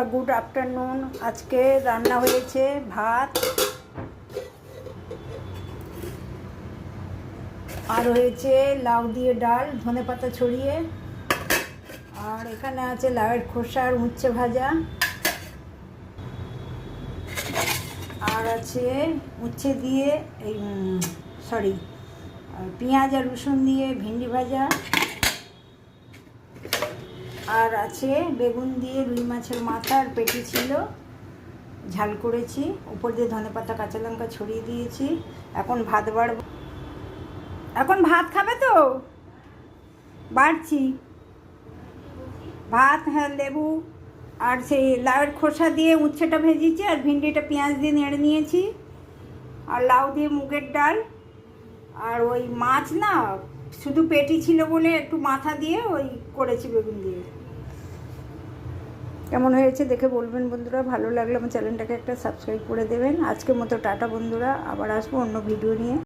বন্ধুরা good afternoon. আজকে রান্না হয়েছে ভাত আর হয়েছে লাউ দিয়ে ডাল ধনেপাতা ছড়িয়ে, আর এখানে আছে লাউয়ের খোসা আর উচ্ছে ভাজা, আর আছে উচ্ছে দিয়ে পেঁয়াজ আর রসুন দিয়ে ভেন্ডি ভাজা, আর আছে বেগুন দিয়ে রুই মাছের মাথা আর পেটি ছিল, ঝাল করেছি, উপর দিয়ে ধনেপাতা কাঁচা লঙ্কা ছড়িয়ে দিয়েছি। এখন ভাত বাড়ব। এখন ভাত খাবে তো? বাড়ছি ভাত। হ্যাঁ, লেবু আর সেই লাউয়ের খোসা দিয়ে উচ্ছেটা ভেজেছি, আর ভিন্ডিটা পেঁয়াজ দিয়ে নেড়ে নিয়েছি, আর লাউ দিয়ে মুগের ডাল, আর ওই মাছ না শুধু পেটি ছিল বলে একটু মাথা দিয়ে ওই করেছি বেগুন দিয়ে। কেমন হয়েছে দেখে বলবেন বন্ধুরা। ভালো লাগলে আমার চ্যানেলটাকে একটা সাবস্ক্রাইব করে দেবেন। আজকের মতো টাটা বন্ধুরা, আবার আসবো অন্য ভিডিও নিয়ে।